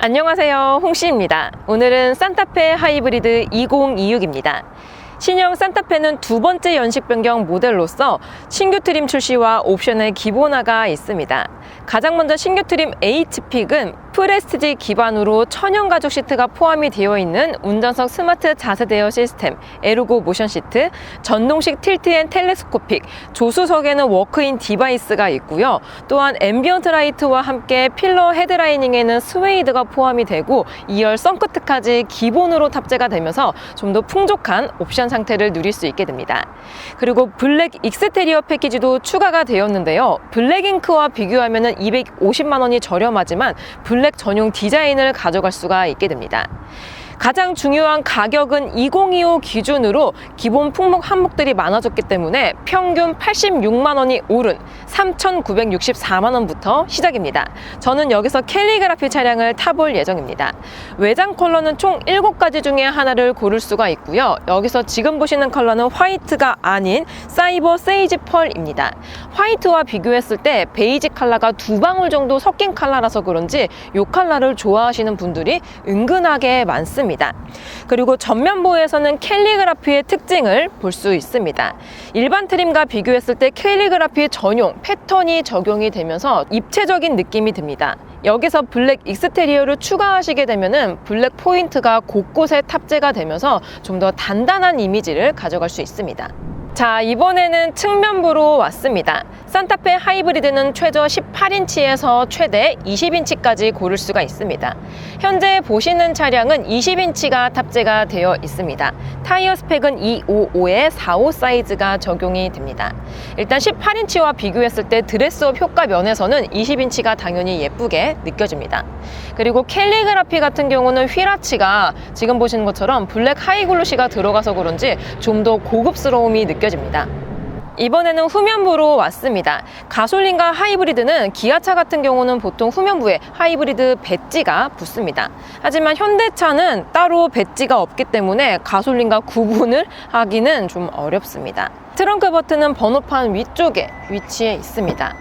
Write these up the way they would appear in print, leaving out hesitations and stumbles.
안녕하세요, 홍씨입니다. 오늘은 산타페 하이브리드 2026입니다. 신형 산타페는 두 번째 연식 변경 모델로서 신규 트림 출시와 옵션의 기본화가 있습니다. 가장 먼저 신규 트림 H픽은 프레스티지 기반으로 천연 가죽 시트가 포함이 되어 있는 운전석 스마트 자세 대여 시스템, 에르고 모션 시트, 전동식 틸트 앤 텔레스코픽, 조수석에는 워크인 디바이스가 있고요. 또한 앰비언트 라이트와 함께 필러 헤드라이닝에는 스웨이드가 포함이 되고 2열 선크트까지 기본으로 탑재가 되면서 좀 더 풍족한 옵션 상태를 누릴 수 있게 됩니다. 그리고 블랙 익스테리어 패키지도 추가가 되었는데요. 블랙 잉크와 비교하면 250만 원이 저렴하지만 블랙 전용 디자인을 가져갈 수가 있게 됩니다. 가장 중요한 가격은 2025 기준으로 기본 품목 항목들이 많아졌기 때문에 평균 86만 원이 오른 3,964만 원부터 시작입니다. 저는 여기서 캘리그라피 차량을 타볼 예정입니다. 외장 컬러는 총 7가지 중에 하나를 고를 수가 있고요. 여기서 지금 보시는 컬러는 화이트가 아닌 사이버 세이지 펄입니다. 화이트와 비교했을 때 베이지 컬러가 2방울 정도 섞인 컬러라서 그런지 이 컬러를 좋아하시는 분들이 은근하게 많습니다. 그리고 전면부에서는 캘리그라피의 특징을 볼 수 있습니다. 일반 트림과 비교했을 때 캘리그라피 전용 패턴이 적용이 되면서 입체적인 느낌이 듭니다. 여기서 블랙 익스테리어를 추가하시게 되면은 블랙 포인트가 곳곳에 탑재가 되면서 좀 더 단단한 이미지를 가져갈 수 있습니다. 자, 이번에는 측면부로 왔습니다. 산타페 하이브리드는 최저 18인치에서 최대 20인치까지 고를 수가 있습니다. 현재 보시는 차량은 20인치가 탑재가 되어 있습니다. 타이어 스펙은 255에 45 사이즈가 적용이 됩니다. 일단 18인치와 비교했을 때 드레스업 효과 면에서는 20인치가 당연히 예쁘게 느껴집니다. 그리고 캘리그라피 같은 경우는 휠아치가 지금 보시는 것처럼 블랙 하이글로시가 들어가서 그런지 좀 더 고급스러움이 느껴집니다. 이번에는 후면부로 왔습니다. 가솔린과 하이브리드는 기아차 같은 경우는 보통 후면부에 하이브리드 배지가 붙습니다. 하지만 현대차는 따로 배지가 없기 때문에 가솔린과 구분을 하기는 좀 어렵습니다. 트렁크 버튼은 번호판 위쪽에 위치해 있습니다.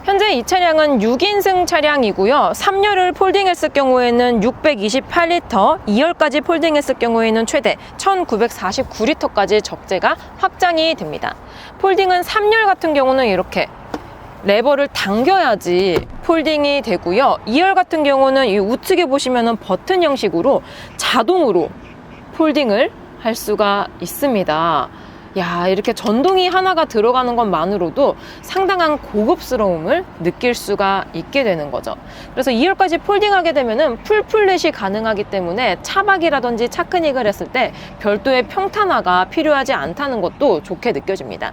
현재 이 차량은 6인승 차량이고요. 3열을 폴딩했을 경우에는 628리터, 2열까지 폴딩했을 경우에는 최대 1949리터까지 적재가 확장이 됩니다. 폴딩은 3열 같은 경우는 이렇게 레버를 당겨야지 폴딩이 되고요. 2열 같은 경우는 이 우측에 보시면 버튼 형식으로 자동으로 폴딩을 할 수가 있습니다. 야, 이렇게 전동이 하나가 들어가는 것만으로도 상당한 고급스러움을 느낄 수가 있게 되는 거죠. 그래서 2열까지 폴딩하게 되면은 풀플랫이 가능하기 때문에 차박이라든지 차크닉을 했을 때 별도의 평탄화가 필요하지 않다는 것도 좋게 느껴집니다.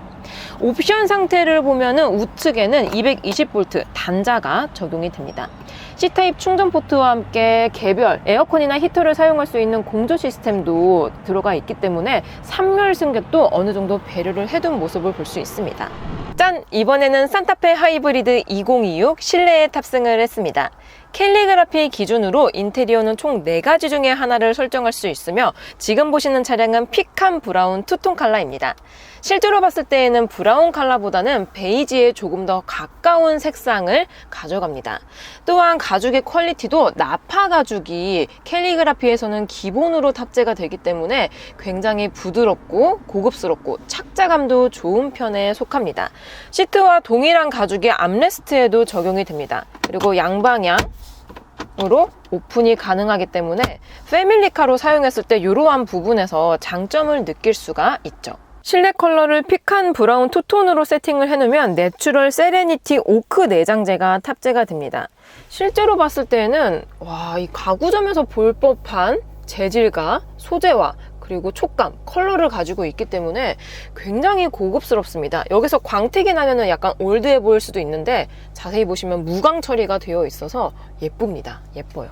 옵션 상태를 보면은 우측에는 220V 단자가 적용이 됩니다. C타입 충전 포트와 함께 개별 에어컨이나 히터를 사용할 수 있는 공조 시스템도 들어가 있기 때문에 3열 승객도 어느 정도 배려를 해둔 모습을 볼 수 있습니다. 짠! 이번에는 산타페 하이브리드 2026 실내에 탑승을 했습니다. 캘리그라피 기준으로 인테리어는 총 4가지 중에 하나를 설정할 수 있으며 지금 보시는 차량은 픽한 브라운 투톤 컬러입니다. 실제로 봤을 때에는 브라운 컬러보다는 베이지에 조금 더 가까운 색상을 가져갑니다. 또한 가죽의 퀄리티도 나파 가죽이 캘리그라피에서는 기본으로 탑재가 되기 때문에 굉장히 부드럽고 고급스럽고 착자감도 좋은 편에 속합니다. 시트와 동일한 가죽의 암레스트에도 적용이 됩니다. 그리고 양방향 으로 오픈이 가능하기 때문에 패밀리카로 사용했을 때 이러한 부분에서 장점을 느낄 수가 있죠. 실내 컬러를 픽한 브라운 투톤으로 세팅을 해놓으면 내추럴 세레니티 오크 내장재가 탑재가 됩니다. 실제로 봤을 때는 와, 이 가구점에서 볼 법한 재질과 소재와 그리고 촉감, 컬러를 가지고 있기 때문에 굉장히 고급스럽습니다. 여기서 광택이 나면 약간 올드해 보일 수도 있는데 자세히 보시면 무광 처리가 되어 있어서 예쁩니다. 예뻐요.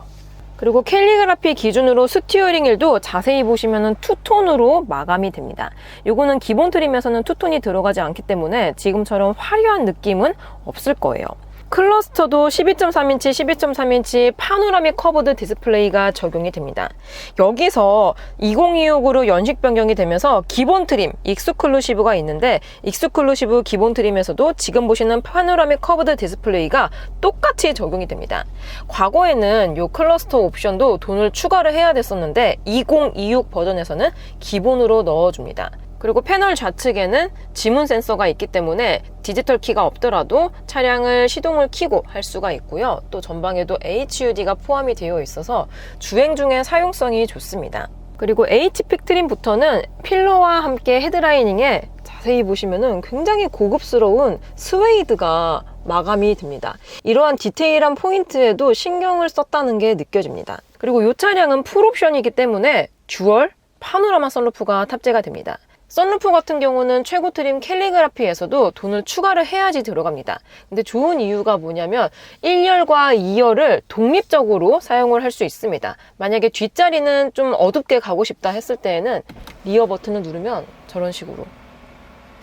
그리고 캘리그라피 기준으로 스티어링 휠도 자세히 보시면 투톤으로 마감이 됩니다. 요거는 기본 트림에서는 투톤이 들어가지 않기 때문에 지금처럼 화려한 느낌은 없을 거예요. 클러스터도 12.3인치, 12.3인치 파노라믹 커브드 디스플레이가 적용이 됩니다. 여기서 2026으로 연식 변경이 되면서 기본 트림, 익스클루시브가 있는데 익스클루시브 기본 트림에서도 지금 보시는 파노라믹 커브드 디스플레이가 똑같이 적용이 됩니다. 과거에는 이 클러스터 옵션도 돈을 추가를 해야 됐었는데 2026 버전에서는 기본으로 넣어줍니다. 그리고 패널 좌측에는 지문 센서가 있기 때문에 디지털 키가 없더라도 차량을 시동을 켜고 할 수가 있고요. 또 전방에도 HUD가 포함이 되어 있어서 주행 중에 사용성이 좋습니다. 그리고 H픽 트림부터는 필러와 함께 헤드라이닝에 자세히 보시면은 굉장히 고급스러운 스웨이드가 마감이 됩니다. 이러한 디테일한 포인트에도 신경을 썼다는 게 느껴집니다. 그리고 이 차량은 풀옵션이기 때문에 듀얼 파노라마 선루프가 탑재가 됩니다. 선루프 같은 경우는 최고 트림 캘리그라피에서도 돈을 추가를 해야지 들어갑니다. 근데 좋은 이유가 뭐냐면 1열과 2열을 독립적으로 사용을 할 수 있습니다. 만약에 뒷자리는 좀 어둡게 가고 싶다 했을 때에는 리어 버튼을 누르면 저런 식으로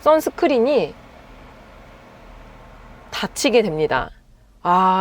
선스크린이 닫히게 됩니다.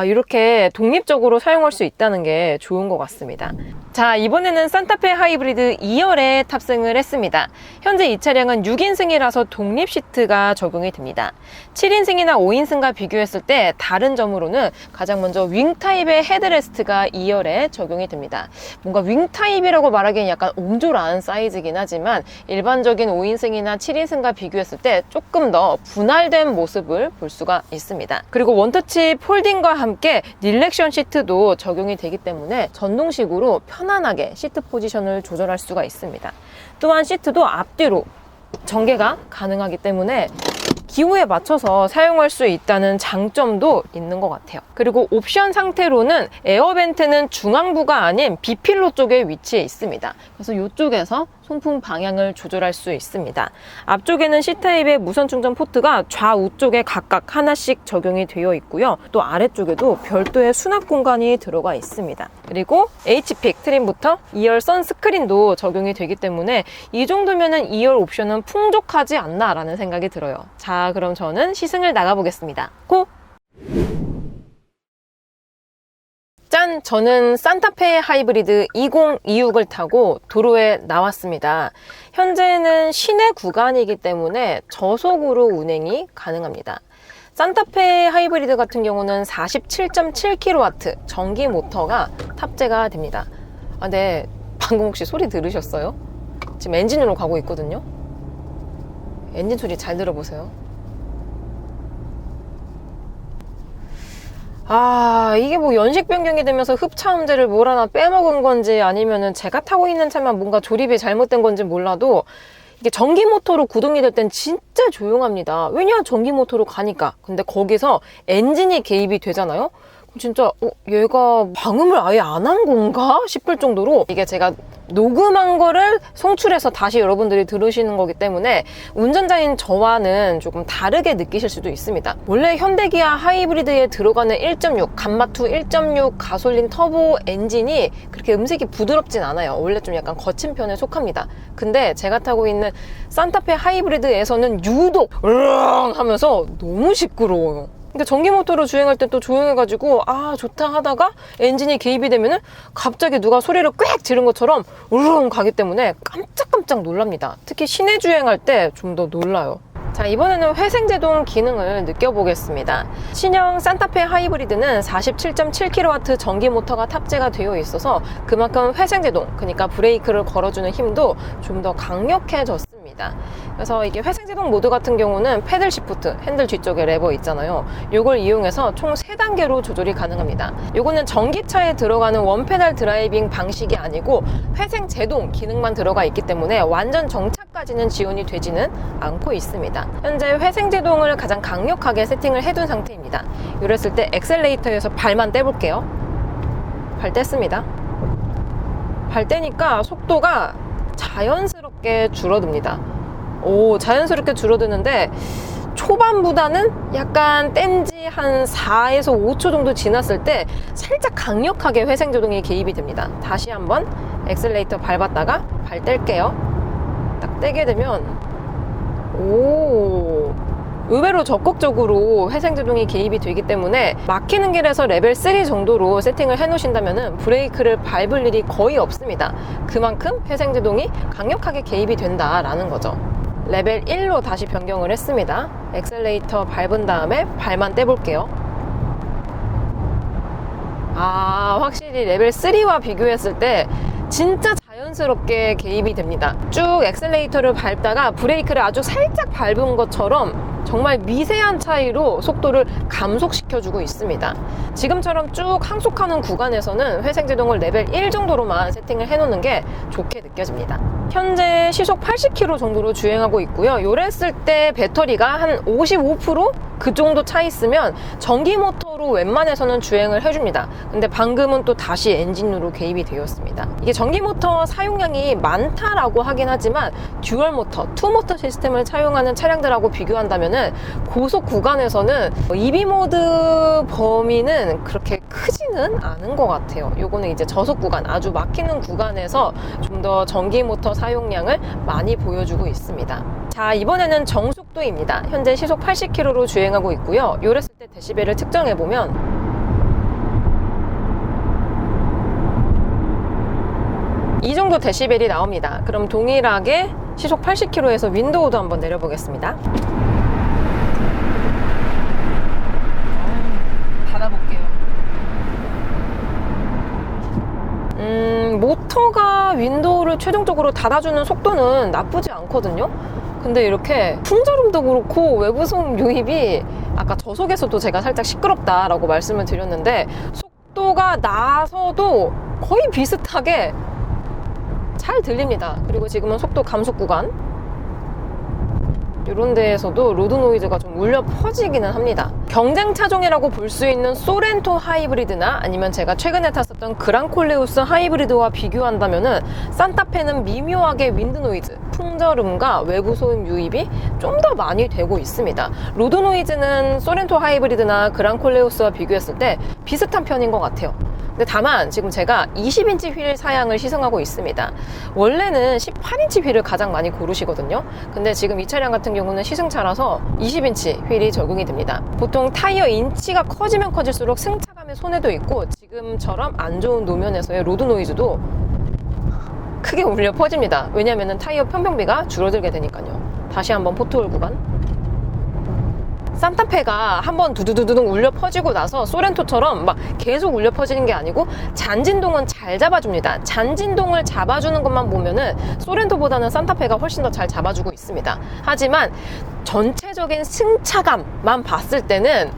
이렇게 독립적으로 사용할 수 있다는 게 좋은 것 같습니다. 자, 이번에는 산타페 하이브리드 2열에 탑승을 했습니다. 현재 이 차량은 6인승이라서 독립 시트가 적용이 됩니다. 7인승이나 5인승과 비교했을 때 다른 점으로는 가장 먼저 윙 타입의 헤드레스트가 2열에 적용이 됩니다. 뭔가 윙 타입이라고 말하기엔 약간 옹졸한 사이즈긴 하지만 일반적인 5인승이나 7인승과 비교했을 때 조금 더 분할된 모습을 볼 수가 있습니다. 그리고 원터치 폴딩과 함께 릴렉션 시트도 적용이 되기 때문에 전동식으로 편안하게 시트 포지션을 조절할 수가 있습니다. 또한 시트도 앞뒤로 전개가 가능하기 때문에 기호에 맞춰서 사용할 수 있다는 장점도 있는 것 같아요. 그리고 옵션 상태로는 에어벤트는 중앙부가 아닌 B필로 쪽에 위치해 있습니다. 그래서 이쪽에서 송풍 방향을 조절할 수 있습니다. 앞쪽에는 C타입의 무선 충전 포트가 좌우 쪽에 각각 하나씩 적용이 되어 있고요. 또 아래쪽에도 별도의 수납 공간이 들어가 있습니다. 그리고 H픽 트림부터 2열 선스크린도 적용이 되기 때문에 이 정도면은 2열 옵션은 풍족하지 않나 라는 생각이 들어요. 자, 그럼 저는 시승을 나가보겠습니다. 고! 짠! 저는 산타페 하이브리드 2026을 타고 도로에 나왔습니다. 현재는 시내 구간이기 때문에 저속으로 운행이 가능합니다. 산타페 하이브리드 같은 경우는 47.7kW 전기 모터가 탑재가 됩니다. 네, 방금 혹시 소리 들으셨어요? 지금 엔진으로 가고 있거든요. 엔진 소리 잘 들어보세요. 이게 뭐 연식 변경이 되면서 흡차음제를 뭘 하나 빼먹은 건지 아니면은 제가 타고 있는 차만 뭔가 조립이 잘못된 건지 몰라도 이게 전기 모터로 구동이 될 땐 진짜 조용합니다. 왜냐? 전기 모터로 가니까. 근데 거기서 엔진이 개입이 되잖아요? 그럼 진짜 얘가 방음을 아예 안 한 건가? 싶을 정도로 이게 제가 녹음한 거를 송출해서 다시 여러분들이 들으시는 거기 때문에 운전자인 저와는 조금 다르게 느끼실 수도 있습니다. 원래 현대기아 하이브리드에 들어가는 1.6 감마2 1.6 가솔린 터보 엔진이 그렇게 음색이 부드럽진 않아요. 원래 좀 약간 거친 편에 속합니다. 근데 제가 타고 있는 산타페 하이브리드에서는 유독 으렁 하면서 너무 시끄러워요. 근데 전기 모터로 주행할 때 또 조용해가지고 좋다 하다가 엔진이 개입이 되면은 갑자기 누가 소리를 꽥 지른 것처럼 우르릉 가기 때문에 깜짝깜짝 놀랍니다. 특히 시내 주행할 때 좀 더 놀라요. 자, 이번에는 회생제동 기능을 느껴보겠습니다. 신형 산타페 하이브리드는 47.7kW 전기 모터가 탑재가 되어 있어서 그만큼 회생제동, 그러니까 브레이크를 걸어주는 힘도 좀 더 강력해졌습니다. 그래서 이게 회생제동 모드 같은 경우는 패들 시프트, 핸들 뒤쪽에 레버 있잖아요. 이걸 이용해서 총 3단계로 조절이 가능합니다. 이거는 전기차에 들어가는 원페달 드라이빙 방식이 아니고 회생제동 기능만 들어가 있기 때문에 완전 정차까지는 지원이 되지는 않고 있습니다. 현재 회생제동을 가장 강력하게 세팅을 해둔 상태입니다. 이랬을 때 엑셀레이터에서 발만 떼볼게요. 발 뗐습니다. 발 떼니까 속도가 자연스럽게 줄어듭니다. 자연스럽게 줄어드는데 초반보다는 약간 뗀지 한 4에서 5초 정도 지났을 때 살짝 강력하게 회생제동이 개입이 됩니다. 다시 한번 엑셀레이터 밟았다가 발 뗄게요. 딱 떼게 되면 의외로 적극적으로 회생제동이 개입이 되기 때문에 막히는 길에서 레벨 3 정도로 세팅을 해 놓으신다면 브레이크를 밟을 일이 거의 없습니다. 그만큼 회생제동이 강력하게 개입이 된다라는 거죠. 레벨 1로 다시 변경을 했습니다. 엑셀레이터 밟은 다음에 발만 떼볼게요. 확실히 레벨 3와 비교했을 때 진짜 자연스럽게 개입이 됩니다. 쭉 엑셀레이터를 밟다가 브레이크를 아주 살짝 밟은 것처럼 정말 미세한 차이로 속도를 감속시켜주고 있습니다. 지금처럼 쭉 항속하는 구간에서는 회생제동을 레벨 1 정도로만 세팅을 해놓는 게 좋게 느껴집니다. 현재 시속 80km 정도로 주행하고 있고요. 요랬을 때 배터리가 한 55%? 그 정도 차 있으면 전기 모터로 웬만해서는 주행을 해줍니다. 근데 방금은 또 다시 엔진으로 개입이 되었습니다. 이게 전기 모터 사용량이 많다라고 하긴 하지만 듀얼 모터, 투 모터 시스템을 사용하는 차량들하고 비교한다면은 고속 구간에서는 EV 모드 범위는 그렇게 크지는 않은 것 같아요. 요거는 이제 저속 구간, 아주 막히는 구간에서 좀 더 전기 모터 사용량을 많이 보여주고 있습니다. 자, 이번에는 정속도입니다. 현재 시속 80km로 주행하고 있고요. 요랬을 때 데시벨을 측정해보면 이 정도 데시벨이 나옵니다. 그럼 동일하게 시속 80km에서 윈도우도 한번 내려보겠습니다. 닫아볼게요. 모터가 윈도우를 최종적으로 닫아주는 속도는 나쁘지 않거든요. 근데 이렇게 풍절음도 그렇고 외부 소음 유입이 아까 저속에서도 제가 살짝 시끄럽다라고 말씀을 드렸는데 속도가 나서도 거의 비슷하게 잘 들립니다. 그리고 지금은 속도 감속 구간 이런 데에서도 로드 노이즈가 좀 울려 퍼지기는 합니다. 경쟁 차종이라고 볼 수 있는 소렌토 하이브리드나 아니면 제가 최근에 탔었던 그랑콜레우스 하이브리드와 비교한다면은 산타페는 미묘하게 윈드 노이즈, 풍절음과 외부 소음 유입이 좀 더 많이 되고 있습니다. 로드 노이즈는 소렌토 하이브리드나 그랑콜레우스와 비교했을 때 비슷한 편인 것 같아요. 근데 다만 지금 제가 20인치 휠 사양을 시승하고 있습니다. 원래는 18인치 휠을 가장 많이 고르시거든요. 근데 지금 이 차량 같은 경우는 시승차라서 20인치 휠이 적용이 됩니다. 보통 타이어 인치가 커지면 커질수록 승차감의 손해도 있고 지금처럼 안 좋은 노면에서의 로드 노이즈도 크게 울려 퍼집니다. 왜냐하면 타이어 편병비가 줄어들게 되니까요. 다시 한번 포트홀 구간. 산타페가 한번 두두두둥 울려 퍼지고 나서 소렌토처럼 막 계속 울려 퍼지는 게 아니고 잔진동은 잘 잡아줍니다. 잔진동을 잡아주는 것만 보면은 소렌토보다는 산타페가 훨씬 더 잘 잡아주고 있습니다. 하지만 전체적인 승차감만 봤을 때는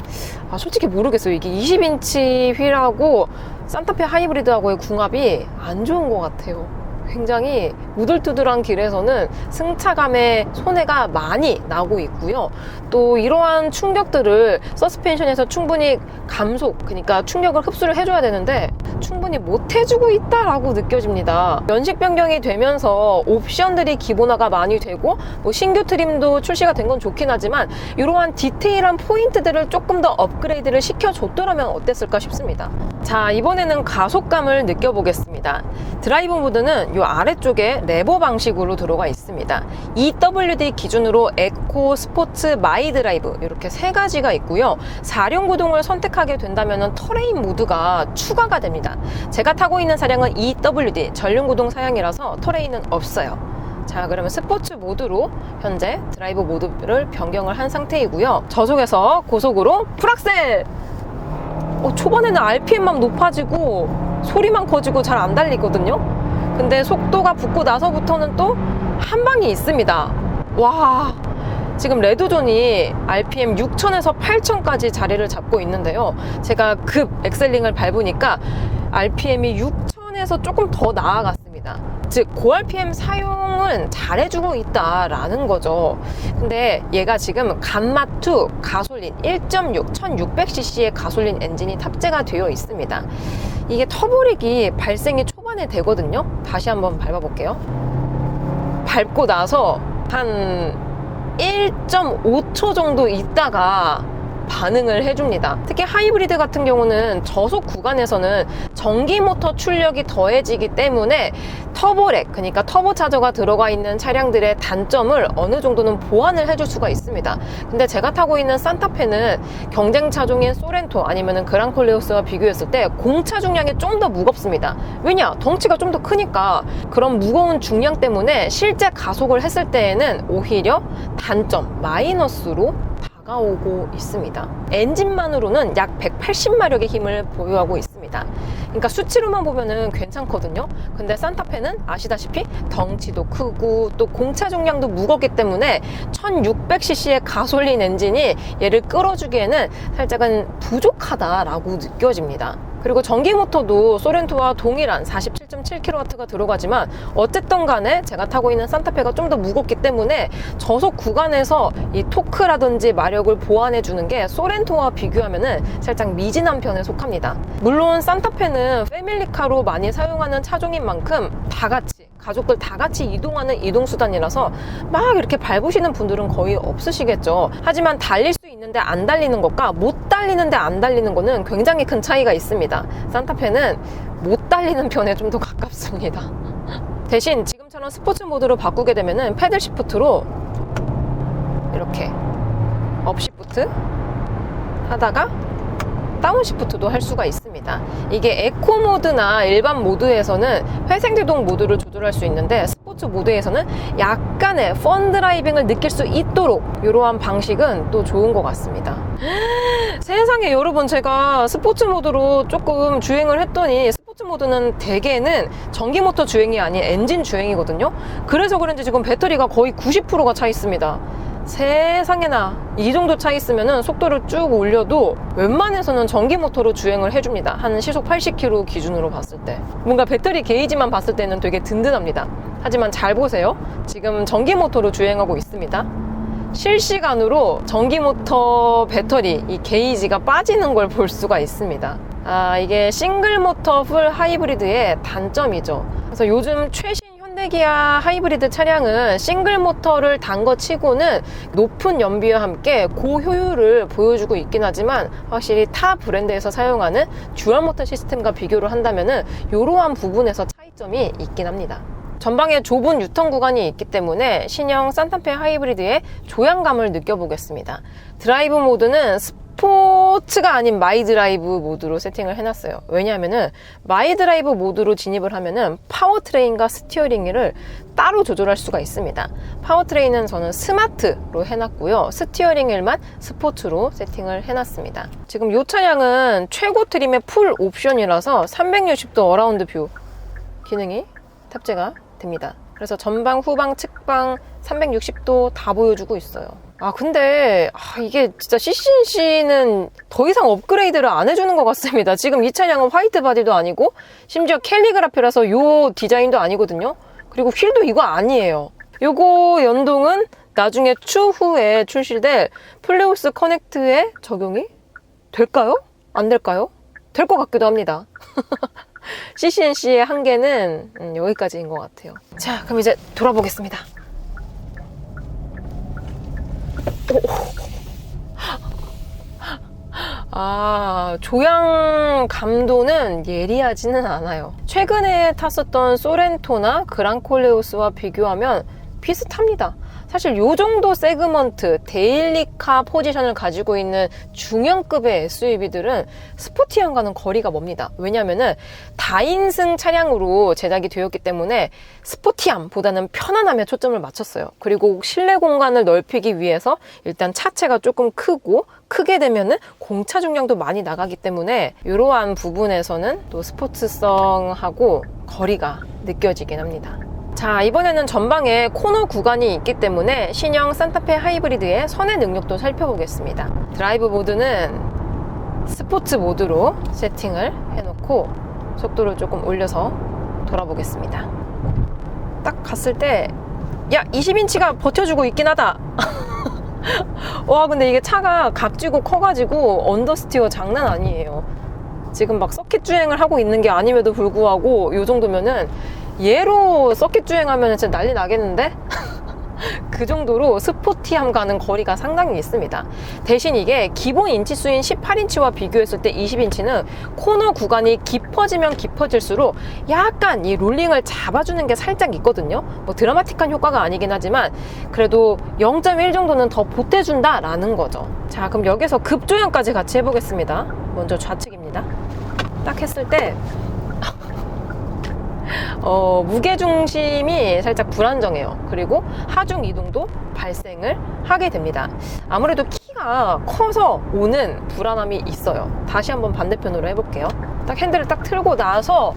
솔직히 모르겠어요. 이게 20인치 휠하고 산타페 하이브리드하고의 궁합이 안 좋은 것 같아요. 굉장히 우들투들한 길에서는 승차감의 손해가 많이 나고 있고요. 또 이러한 충격들을 서스펜션에서 충분히 감속, 그러니까 충격을 흡수를 해줘야 되는데 충분히 못 해주고 있다라고 느껴집니다. 연식 변경이 되면서 옵션들이 기본화가 많이 되고 뭐 신규 트림도 출시가 된 건 좋긴 하지만 이러한 디테일한 포인트들을 조금 더 업그레이드를 시켜줬더라면 어땠을까 싶습니다. 자, 이번에는 가속감을 느껴보겠습니다. 드라이브 모드는 이 아래쪽에 레버 방식으로 들어가 있습니다. EWD 기준으로 에코, 스포츠, 마이 드라이브 이렇게 세 가지가 있고요. 4륜 구동을 선택하게 된다면 터레인 모드가 추가가 됩니다. 제가 타고 있는 차량은 EWD 전륜 구동 사양이라서 터레인은 없어요. 자, 그러면 스포츠 모드로 현재 드라이브 모드를 변경을 한 상태이고요. 저속에서 고속으로 풀악셀! 초반에는 RPM만 높아지고 소리만 커지고 잘 안 달리거든요. 근데 속도가 붙고 나서부터는 또 한 방이 있습니다. 와, 지금 레드존이 RPM 6000에서 8000까지 자리를 잡고 있는데요. 제가 급 엑셀링을 밟으니까 RPM이 6000에서 조금 더 나아갔습니다. 즉 고RPM 사용은 잘해주고 있다라는 거죠. 근데 얘가 지금 감마2 가솔린 1.6 1600cc의 가솔린 엔진이 탑재가 되어 있습니다. 이게 터보릭이 발생이 초반에 되거든요. 다시 한번 밟아볼게요. 밟고 나서 한 1.5초 정도 있다가 반응을 해줍니다. 특히 하이브리드 같은 경우는 저속 구간에서는 전기 모터 출력이 더해지기 때문에 터보렉, 그러니까 터보차저가 들어가 있는 차량들의 단점을 어느 정도는 보완을 해줄 수가 있습니다. 근데 제가 타고 있는 산타페는 경쟁 차종인 소렌토 아니면 그랑콜레오스와 비교했을 때 공차 중량이 좀 더 무겁습니다. 왜냐? 덩치가 좀 더 크니까. 그런 무거운 중량 때문에 실제 가속을 했을 때에는 오히려 단점, 마이너스로 다가오고 있습니다. 엔진만으로는 약 180마력의 힘을 보유하고 있습니다. 그러니까 수치로만 보면은 괜찮거든요. 근데 산타페는 아시다시피 덩치도 크고 또 공차 중량도 무겁기 때문에 1600cc의 가솔린 엔진이 얘를 끌어주기에는 살짝은 부족하다라고 느껴집니다. 그리고 전기 모터도 소렌토와 동일한 47.7kW가 들어가지만 어쨌든 간에 제가 타고 있는 산타페가 좀 더 무겁기 때문에 저속 구간에서 이 토크라든지 마력을 보완해 주는 게 소렌토와 비교하면은 살짝 미진한 편에 속합니다. 물론 산타페는 패밀리카로 많이 사용하는 차종인 만큼 가족들 다 같이 이동하는 이동수단이라서 막 이렇게 밟으시는 분들은 거의 없으시겠죠. 하지만 달릴 수 있는데 안 달리는 것과 못 달리는데 안 달리는 거는 굉장히 큰 차이가 있습니다. 산타페는 못 달리는 편에 좀 더 가깝습니다. 대신 지금처럼 스포츠 모드로 바꾸게 되면은 패들 시프트로 이렇게 업 시프트 하다가 다운 시프트도 할 수가 있습니다. 이게 에코 모드나 일반 모드에서는 회생제동 모드를 조절할 수 있는데 스포츠 모드에서는 약간의 펀 드라이빙을 느낄 수 있도록 이러한 방식은 또 좋은 것 같습니다. 세상에 여러분, 제가 스포츠 모드로 조금 주행을 했더니 스포츠 모드는 대개는 전기 모터 주행이 아닌 엔진 주행이거든요. 그래서 그런지 지금 배터리가 거의 90%가 차 있습니다. 세상에나, 이 정도 차 있으면 속도를 쭉 올려도 웬만해서는 전기 모터로 주행을 해줍니다. 한 시속 80km 기준으로 봤을 때 뭔가 배터리 게이지만 봤을 때는 되게 든든합니다. 하지만 잘 보세요. 지금 전기 모터로 주행하고 있습니다. 실시간으로 전기 모터 배터리 이 게이지가 빠지는 걸 볼 수가 있습니다. 이게 싱글 모터 풀 하이브리드의 단점이죠. 그래서 요즘 최신 현대기아 하이브리드 차량은 싱글 모터를 단 거 치고는 높은 연비와 함께 고효율을 보여주고 있긴 하지만 확실히 타 브랜드에서 사용하는 듀얼 모터 시스템과 비교를 한다면은 이러한 부분에서 차이점이 있긴 합니다. 전방에 좁은 유턴 구간이 있기 때문에 신형 산타페 하이브리드의 조향감을 느껴보겠습니다. 드라이브 모드는 스포츠가 아닌 마이 드라이브 모드로 세팅을 해놨어요. 왜냐하면은 마이 드라이브 모드로 진입을 하면은 파워트레인과 스티어링을 따로 조절할 수가 있습니다. 파워트레인은 저는 스마트로 해놨고요. 스티어링 휠만 스포츠로 세팅을 해놨습니다. 지금 이 차량은 최고 트림의 풀 옵션이라서 360도 어라운드 뷰 기능이 탑재가 됩니다. 그래서 전방, 후방, 측방 360도 다 보여주고 있어요. 근데 이게 진짜 CC&C는 더 이상 업그레이드를 안 해주는 것 같습니다. 지금 이 차량은 화이트 바디도 아니고 심지어 캘리그라피라서 이 디자인도 아니거든요. 그리고 휠도 이거 아니에요. 요거 연동은 나중에 추후에 출시될 플레오스 커넥트에 적용이 될까요? 안 될까요? 될 것 같기도 합니다. CC&C의 한계는 여기까지인 것 같아요. 자, 그럼 이제 돌아보겠습니다. 조향 감도는 예리하지는 않아요. 최근에 탔었던 소렌토나 그랑콜레오스와 비교하면 비슷합니다. 사실 요 정도 세그먼트, 데일리카 포지션을 가지고 있는 중형급의 SUV들은 스포티함과는 거리가 멉니다. 왜냐면은 다인승 차량으로 제작이 되었기 때문에 스포티함보다는 편안함에 초점을 맞췄어요. 그리고 실내 공간을 넓히기 위해서 일단 차체가 조금 크게 되면은 공차 중량도 많이 나가기 때문에 이러한 부분에서는 또 스포츠성하고 거리가 느껴지긴 합니다. 자, 이번에는 전방에 코너 구간이 있기 때문에 신형 산타페 하이브리드의 선의 능력도 살펴보겠습니다. 드라이브 모드는 스포츠 모드로 세팅을 해놓고 속도를 조금 올려서 돌아보겠습니다. 딱 갔을 때 20인치가 버텨주고 있긴 하다. 와, 근데 이게 차가 각지고 커가지고 언더스티어 장난 아니에요. 지금 막 서킷 주행을 하고 있는 게 아님에도 불구하고 이 정도면은 얘로 서킷 주행하면 진짜 난리 나겠는데? 그 정도로 스포티함과는 거리가 상당히 있습니다. 대신 이게 기본 인치수인 18인치와 비교했을 때 20인치는 코너 구간이 깊어지면 깊어질수록 약간 이 롤링을 잡아주는 게 살짝 있거든요. 뭐 드라마틱한 효과가 아니긴 하지만 그래도 0.1 정도는 더 보태준다 라는 거죠. 자, 그럼 여기서 급조향까지 같이 해보겠습니다. 먼저 좌측입니다. 딱 했을 때 무게중심이 살짝 불안정해요. 그리고 하중 이동도 발생을 하게 됩니다. 아무래도 키가 커서 오는 불안함이 있어요. 다시 한번 반대편으로 해볼게요. 딱 핸들을 딱 틀고 나서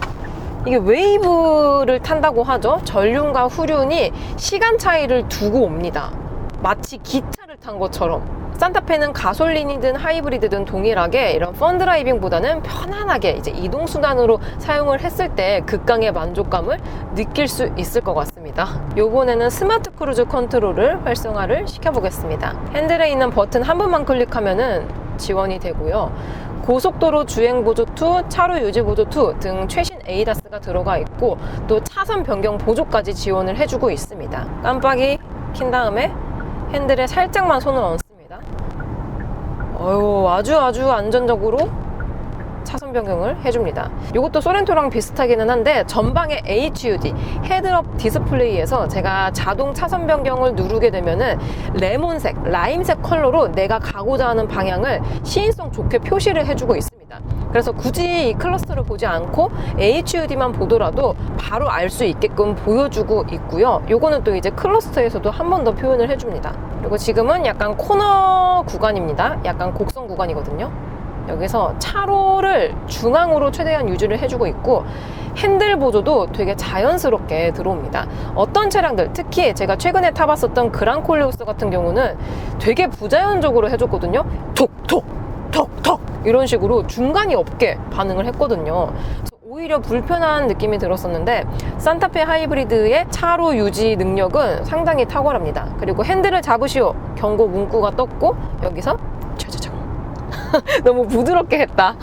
이게 웨이브를 탄다고 하죠. 전륜과 후륜이 시간 차이를 두고 옵니다. 마치 기차를 탄 것처럼. 산타페는 가솔린이든 하이브리드든 동일하게 이런 펀드라이빙보다는 편안하게 이제 이동수단으로 사용을 했을 때 극강의 만족감을 느낄 수 있을 것 같습니다. 요번에는 스마트 크루즈 컨트롤을 활성화를 시켜보겠습니다. 핸들에 있는 버튼 한 번만 클릭하면은 지원이 되고요. 고속도로 주행보조 2, 차로 유지보조 2 등 최신 ADAS가 들어가 있고 또 차선 변경 보조까지 지원을 해주고 있습니다. 깜빡이 킨 다음에 핸들에 살짝만 손을 얹습니다. 아주 안전적으로 차선 변경을 해줍니다. 이것도 소렌토랑 비슷하기는 한데 전방의 HUD 헤드업 디스플레이에서 제가 자동 차선 변경을 누르게 되면은 레몬색, 라임색 컬러로 내가 가고자 하는 방향을 시인성 좋게 표시를 해주고 있습니다. 그래서 굳이 이 클러스터를 보지 않고 HUD만 보더라도 바로 알 수 있게끔 보여주고 있고요. 요거는 또 이제 클러스터에서도 한 번 더 표현을 해줍니다. 그리고 지금은 약간 코너 구간입니다. 약간 곡선 구간이거든요. 여기서 차로를 중앙으로 최대한 유지를 해주고 있고 핸들 보조도 되게 자연스럽게 들어옵니다. 어떤 차량들, 특히 제가 최근에 타봤었던 그랑콜레오스 같은 경우는 되게 부자연적으로 해줬거든요. 톡톡 톡톡 이런 식으로 중간이 없게 반응을 했거든요. 오히려 불편한 느낌이 들었었는데 산타페 하이브리드의 차로 유지 능력은 상당히 탁월합니다. 그리고 핸들을 잡으시오 경고 문구가 떴고 여기서 짜자잔 너무 부드럽게 했다.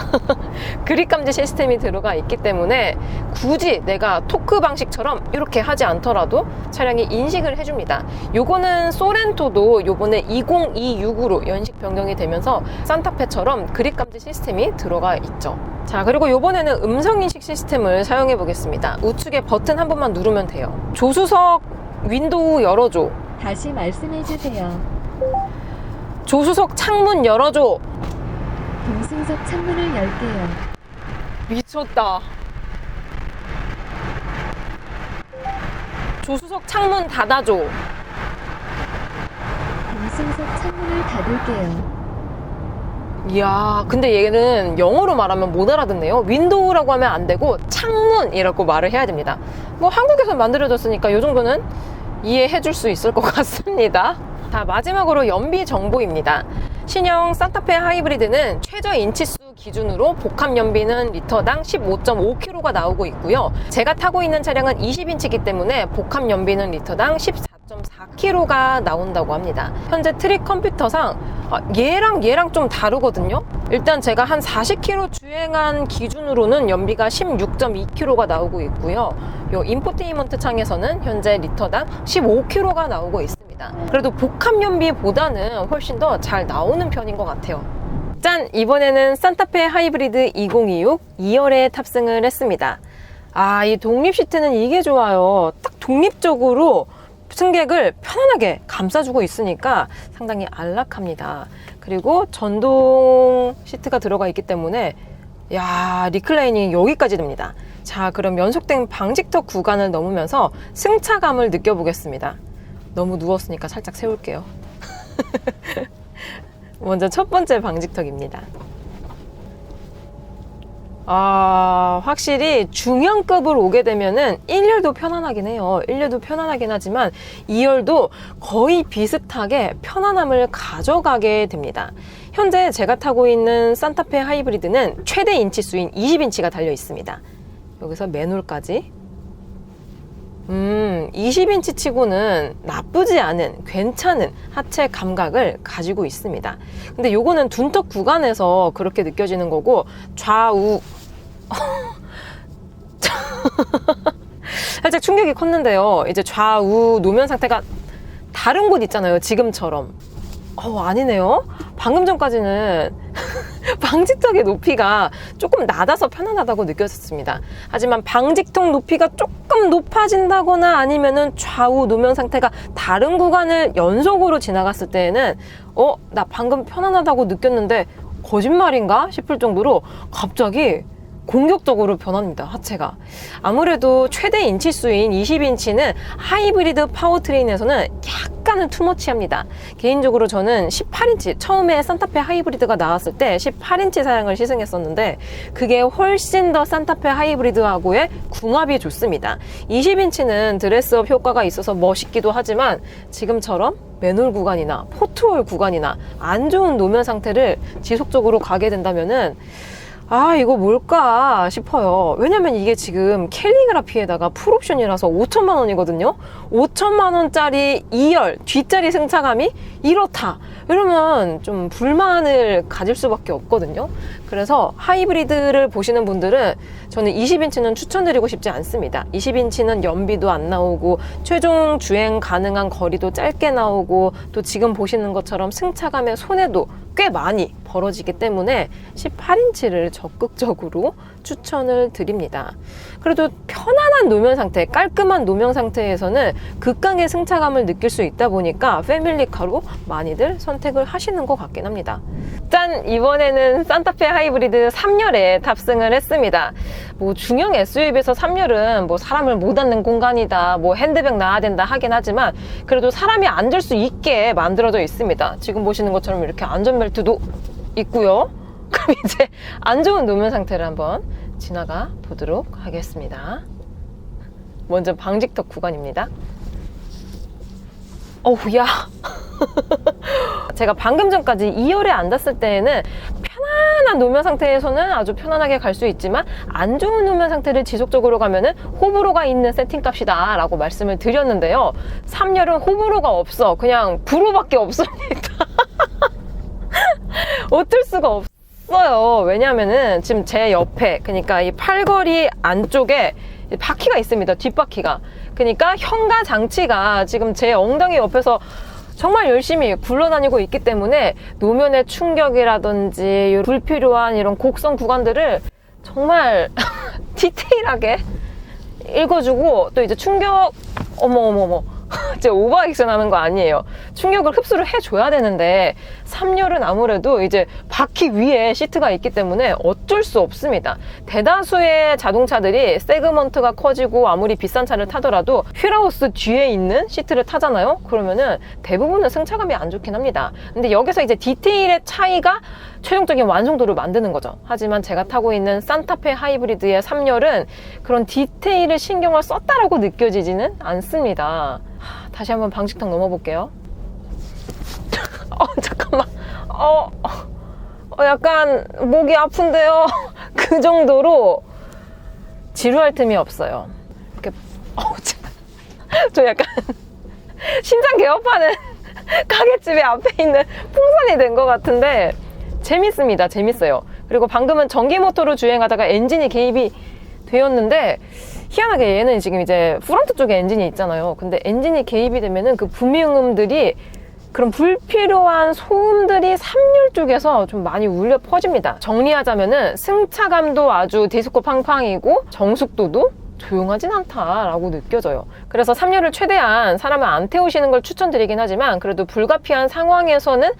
그립 감지 시스템이 들어가 있기 때문에 굳이 내가 토크 방식처럼 이렇게 하지 않더라도 차량이 인식을 해줍니다. 요거는 소렌토도 요번에 2026으로 연식 변경이 되면서 산타페처럼 그립 감지 시스템이 들어가 있죠. 자, 그리고 요번에는 음성 인식 시스템을 사용해 보겠습니다. 우측에 버튼 한 번만 누르면 돼요. 조수석 윈도우 열어줘. 다시 말씀해 주세요. 조수석 창문 열어줘. 동승석 창문을 열게요. 미쳤다. 조수석 창문 닫아줘. 동승석 창문을 닫을게요. 이야, 근데 얘는 영어로 말하면 못 알아듣네요. 윈도우라고 하면 안 되고 창문이라고 말을 해야 됩니다. 뭐 한국에서 만들어졌으니까 이 정도는 이해해 줄 수 있을 것 같습니다. 자, 마지막으로 연비 정보입니다. 신형 산타페 하이브리드는 최저 인치수 기준으로 복합 연비는 리터당 15.5km가 나오고 있고요. 제가 타고 있는 차량은 20인치이기 때문에 복합 연비는 리터당 14.4km가 나온다고 합니다. 현재 트릭 컴퓨터상 얘랑 좀 다르거든요. 일단 제가 한 40km 주행한 기준으로는 연비가 16.2km가 나오고 있고요. 요 인포테인먼트 창에서는 현재 리터당 15km가 나오고 있습니다. 그래도 복합 연비보다는 훨씬 더 잘 나오는 편인 것 같아요. 짠! 이번에는 산타페 하이브리드 2026 2열에 탑승을 했습니다. 이 독립 시트는 이게 좋아요. 딱 독립적으로 승객을 편안하게 감싸주고 있으니까 상당히 안락합니다. 그리고 전동 시트가 들어가 있기 때문에 리클라이닝이 여기까지 됩니다. 자, 그럼 연속된 방직턱 구간을 넘으면서 승차감을 느껴보겠습니다. 너무 누웠으니까 살짝 세울게요. 먼저 첫 번째 방직턱입니다. 확실히 중형급을 오게 되면은 1열도 편안하긴 해요. 1열도 편안하긴 하지만 2열도 거의 비슷하게 편안함을 가져가게 됩니다. 현재 제가 타고 있는 산타페 하이브리드는 최대 인치수인 20인치가 달려 있습니다. 여기서 맨홀까지 20인치 치고는 나쁘지 않은 괜찮은 하체 감각을 가지고 있습니다. 근데 요거는 둔턱 구간에서 그렇게 느껴지는 거고 좌우 살짝 충격이 컸는데요. 이제 좌우 노면 상태가 다른 곳 있잖아요, 지금처럼. 아니네요. 방금 전까지는 방지턱의 높이가 조금 낮아서 편안하다고 느꼈었습니다. 하지만 방지턱 높이가 조금 높아진다거나 아니면은 좌우 노면 상태가 다른 구간을 연속으로 지나갔을 때에는 나 방금 편안하다고 느꼈는데 거짓말인가 싶을 정도로 갑자기 공격적으로 변합니다, 하체가. 아무래도 최대 인치수인 20인치는 하이브리드 파워트레인에서는 약간은 투머치합니다. 개인적으로 저는 18인치, 처음에 산타페 하이브리드가 나왔을 때 18인치 사양을 시승했었는데 그게 훨씬 더 산타페 하이브리드하고의 궁합이 좋습니다. 20인치는 드레스업 효과가 있어서 멋있기도 하지만 지금처럼 맨홀 구간이나 포트홀 구간이나 안 좋은 노면 상태를 지속적으로 가게 된다면은 이거 뭘까 싶어요. 왜냐면 이게 지금 캘리그라피에다가 풀옵션이라서 5천만 원이거든요. 5천만 원짜리 2열 뒷자리 승차감이 이렇다. 이러면 좀 불만을 가질 수밖에 없거든요. 그래서 하이브리드를 보시는 분들은 저는 20인치는 추천드리고 싶지 않습니다. 20인치는 연비도 안 나오고 최종 주행 가능한 거리도 짧게 나오고 또 지금 보시는 것처럼 승차감의 손해도 꽤 많이 벌어지기 때문에 18인치를 적극적으로 추천을 드립니다. 그래도 편안한 노면 상태, 깔끔한 노면 상태에서는 극강의 승차감을 느낄 수 있다 보니까 패밀리카로 많이들 선택을 하시는 것 같긴 합니다. 짠! 이번에는 산타페 하이브리드 3열에 탑승을 했습니다. 중형 SUV에서 3열은 사람을 못 앉는 공간이다, 핸드백 놔야 된다 하긴 하지만 그래도 사람이 앉을 수 있게 만들어져 있습니다. 지금 보시는 것처럼 이렇게 안전벨트도 있고요. 그럼 이제 안 좋은 노면 상태를 한번 지나가 보도록 하겠습니다. 먼저 방지턱 구간입니다. 야. 제가 방금 전까지 2열에 앉았을 때에는 편안한 노면 상태에서는 아주 편안하게 갈 수 있지만 안 좋은 노면 상태를 지속적으로 가면은 호불호가 있는 세팅값이다 라고 말씀을 드렸는데요. 3열은 호불호가 없어. 그냥 불호밖에 없습니다. 어쩔 수가 없어요. 왜냐면은 지금 제 옆에, 그러니까 이 팔걸이 안쪽에 바퀴가 있습니다. 뒷바퀴가. 그러니까 현가 장치가 지금 제 엉덩이 옆에서 정말 열심히 굴러다니고 있기 때문에 노면의 충격이라든지 불필요한 이런 곡선 구간들을 정말 디테일하게 읽어주고, 또 이제 충격, 어머 제가 오버액션 하는 거 아니에요. 충격을 흡수를 해줘야 되는데 3열은 아무래도 이제 바퀴 위에 시트가 있기 때문에 어쩔 수 없습니다. 대다수의 자동차들이 세그먼트가 커지고 아무리 비싼 차를 타더라도 휠하우스 뒤에 있는 시트를 타잖아요. 그러면은 대부분은 승차감이 안 좋긴 합니다. 근데 여기서 이제 디테일의 차이가 최종적인 완성도를 만드는 거죠. 하지만 제가 타고 있는 산타페 하이브리드의 3열은 그런 디테일을 신경을 썼다라고 느껴지지는 않습니다. 다시 한번 방지턱 넘어볼게요. 잠깐만. 약간 목이 아픈데요. 그 정도로 지루할 틈이 없어요. 이렇게 저 약간 신장 개업하는 가게집의 앞에 있는 풍선이 된 것 같은데 재밌습니다. 재밌어요. 그리고 방금은 전기 모터로 주행하다가 엔진이 개입이 되었는데 희한하게 얘는 지금 이제 프론트 쪽에 엔진이 있잖아요. 근데 엔진이 개입이 되면은 그 부미음들이, 그런 불필요한 소음들이 3열 쪽에서 좀 많이 울려 퍼집니다. 정리하자면은 승차감도 아주 디스코 팡팡이고 정숙도도 조용하진 않다라고 느껴져요. 그래서 3열을 최대한 사람을 안 태우시는 걸 추천드리긴 하지만 그래도 불가피한 상황에서는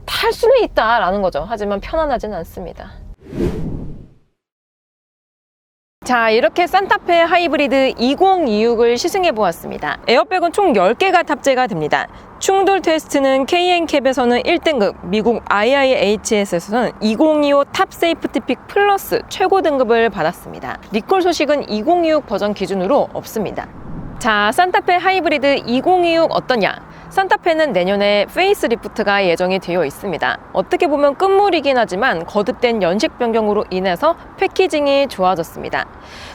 탈 수는 있다라는 거죠. 하지만 편안하진 않습니다. 자, 이렇게 산타페 하이브리드 2026을 시승해 보았습니다. 에어백은 총 10개가 탑재가 됩니다. 충돌 테스트는 KN캡에서는 1등급, 미국 IIHS에서는 2025 탑 세이프티 픽 플러스 최고 등급을 받았습니다. 리콜 소식은 2026 버전 기준으로 없습니다. 자, 산타페 하이브리드 2026 어떠냐? 산타페는 내년에 페이스리프트가 예정이 되어 있습니다. 어떻게 보면 끝물이긴 하지만 거듭된 연식 변경으로 인해서 패키징이 좋아졌습니다.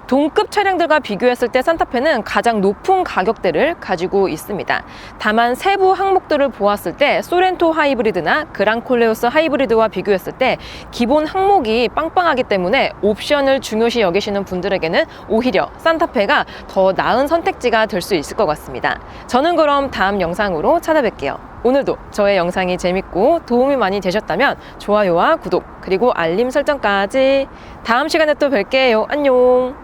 동급 차량들과 비교했을 때 산타페는 가장 높은 가격대를 가지고 있습니다. 다만 세부 항목들을 보았을 때 소렌토 하이브리드나 그랑콜레오스 하이브리드와 비교했을 때 기본 항목이 빵빵하기 때문에 옵션을 중요시 여기시는 분들에게는 오히려 산타페가 더 나은 선택지가 준비가 될 수 있을 것 같습니다. 저는 그럼 다음 영상으로 찾아뵐게요. 오늘도 저의 영상이 재밌고 도움이 많이 되셨다면 좋아요와 구독 그리고 알림 설정까지. 다음 시간에 또 뵐게요. 안녕.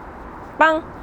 빵.